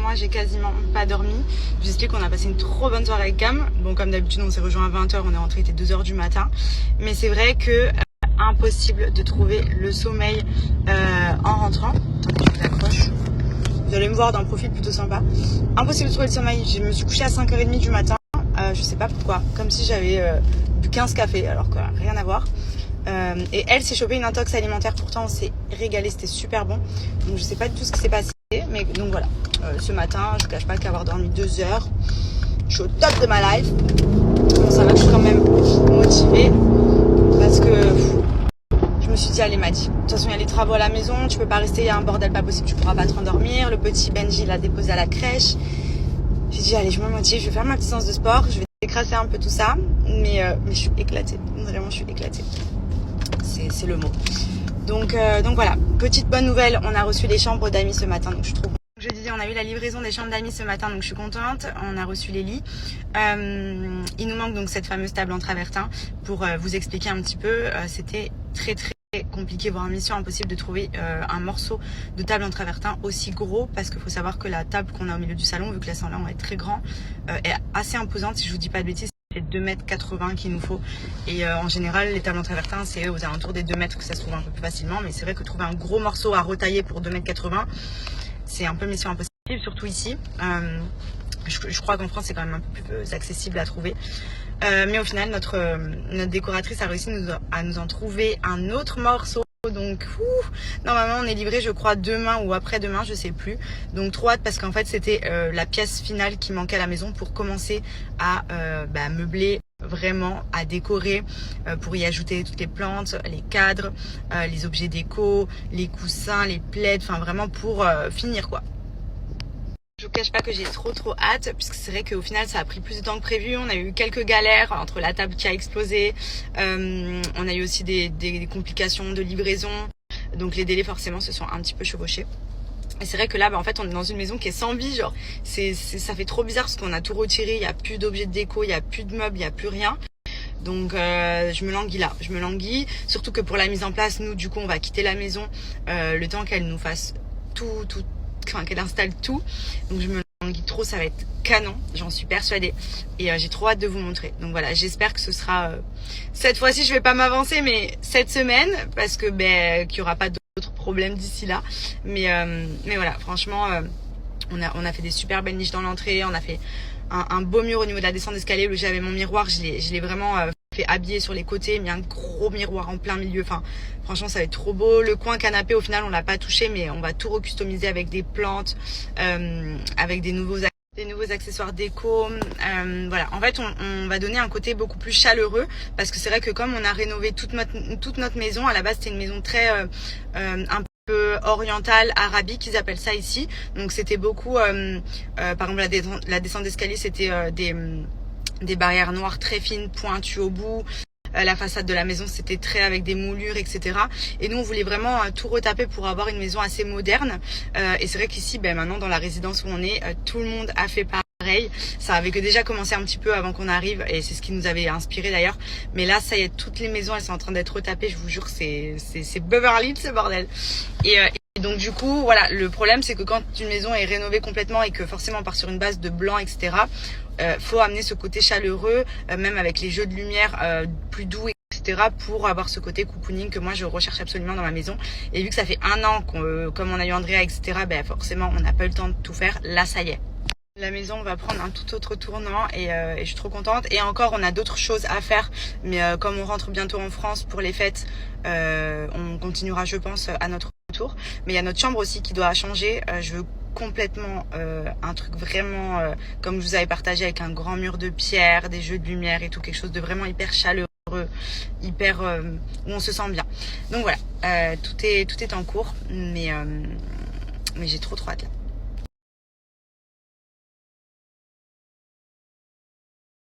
moi j'ai quasiment pas dormi. Je vous explique qu'on a passé une trop bonne soirée avec Cam. Bon, comme d'habitude on s'est rejoint à 20h, on est rentré, il était 2h du matin. Mais c'est vrai que impossible de trouver le sommeil en rentrant. Attendez, je vous l'accroche. Vous allez me voir d'un profil plutôt sympa. Impossible de trouver le sommeil. Je me suis couchée à 5h30 du matin. Je sais pas pourquoi. Comme si j'avais bu 15 cafés, alors que rien à voir. Et elle s'est chopée une intox alimentaire. Pourtant, on s'est régalé, c'était super bon. Donc, je sais pas du tout ce qui s'est passé. Mais donc voilà. Ce matin, je ne cache pas qu'avoir dormi 2 heures, je suis au top de ma life. Bon, ça va, je suis quand même motivée. Parce que je me suis dit, allez, Maddy, de toute façon, il y a les travaux à la maison. Tu peux pas rester, il y a un bordel pas possible. Tu pourras pas te rendormir. Le petit Benji l'a déposé à la crèche. J'ai dit, allez, je me motive. Je vais faire ma petite séance de sport. Je vais décrasser un peu tout ça. Mais je suis éclatée. Vraiment, je suis éclatée. C'est le mot. Donc voilà, petite bonne nouvelle, on a reçu les chambres d'amis ce matin, donc je suis trop contente. Je disais, on a eu la livraison des chambres d'amis ce matin, donc je suis contente. On a reçu les lits. Il nous manque donc cette fameuse table en travertin. Pour vous expliquer un petit peu, c'était très compliqué, voire mission impossible de trouver un morceau de table en travertin aussi gros, parce qu'il faut savoir que la table qu'on a au milieu du salon, vu que la salon est très grand, est assez imposante, si je vous dis pas de bêtises. C'est 2,80 m qu'il nous faut, et en général les tables en travertin c'est aux alentours des 2 mètres que ça se trouve un peu plus facilement, mais c'est vrai que trouver un gros morceau à retailler pour 2,80 m, c'est un peu mission impossible, surtout ici. Je crois qu'en France c'est quand même un peu plus accessible à trouver, mais au final notre décoratrice a réussi à nous en trouver un autre morceau. Donc normalement on est livré, je crois, demain ou après-demain, je sais plus. Donc trop hâte, parce qu'en fait c'était la pièce finale qui manquait à la maison pour commencer à meubler, vraiment à décorer, pour y ajouter toutes les plantes, les cadres, les objets déco, les coussins, les plaids, enfin vraiment pour finir quoi. Je vous cache pas que j'ai trop hâte, puisque c'est vrai qu'au final ça a pris plus de temps que prévu. On a eu quelques galères entre la table qui a explosé, on a eu aussi des complications de livraison, donc les délais forcément se sont un petit peu chevauchés. Et c'est vrai que là en fait on est dans une maison qui est sans vie, genre ça fait trop bizarre parce qu'on a tout retiré, il n'y a plus d'objets de déco, il n'y a plus de meubles, il n'y a plus rien. Donc je me languis, surtout que pour la mise en place, nous du coup on va quitter la maison le temps qu'elle nous fasse qu'elle installe tout. Donc je me languis trop, ça va être canon, j'en suis persuadée, et j'ai trop hâte de vous montrer. Donc voilà, j'espère que ce sera cette fois-ci, je vais pas m'avancer, mais cette semaine, parce que qu'il y aura pas d'autres problèmes d'ici là. Mais voilà, franchement on a fait des super belles niches dans l'entrée, on a fait un beau mur au niveau de la descente d'escalier où j'avais mon miroir, je l'ai vraiment fait habiller sur les côtés, mis un gros miroir en plein milieu. Enfin franchement ça va être trop beau. Le coin canapé au final on l'a pas touché, mais on va tout recustomiser avec des plantes, avec des nouveaux accessoires déco. Voilà, en fait on va donner un côté beaucoup plus chaleureux, parce que c'est vrai que comme on a rénové toute notre maison, à la base c'était une maison très un peu orientale, arabique, ils appellent ça ici. Donc c'était beaucoup par exemple la descente d'escalier, c'était des barrières noires très fines, pointues au bout. La façade de la maison c'était très avec des moulures, etc. Et nous on voulait vraiment tout retaper pour avoir une maison assez moderne. Et c'est vrai qu'ici maintenant dans la résidence où on est, tout le monde a fait pareil. Ça avait que déjà commencé un petit peu avant qu'on arrive, et c'est ce qui nous avait inspiré d'ailleurs. Mais là ça y est, toutes les maisons elles sont en train d'être retapées, je vous jure, c'est Beverly Hills ce bordel. Et donc du coup voilà, le problème c'est que quand une maison est rénovée complètement et que forcément on part sur une base de blanc, etc., faut amener ce côté chaleureux, même avec les jeux de lumière plus doux, etc., pour avoir ce côté cocooning que moi je recherche absolument dans ma maison. Et vu que ça fait 1 an comme on a eu Andrea, etc., forcément on n'a pas eu le temps de tout faire. Là ça y est, la maison va prendre un tout autre tournant, et je suis trop contente. Et encore on a d'autres choses à faire, mais comme on rentre bientôt en France pour les fêtes, on continuera je pense à notre retour. Mais il y a notre chambre aussi qui doit changer. Je veux complètement un truc vraiment comme je vous avais partagé, avec un grand mur de pierre, des jeux de lumière et tout, quelque chose de vraiment hyper chaleureux, hyper où on se sent bien. Donc voilà, tout est en cours, mais j'ai trop hâte là.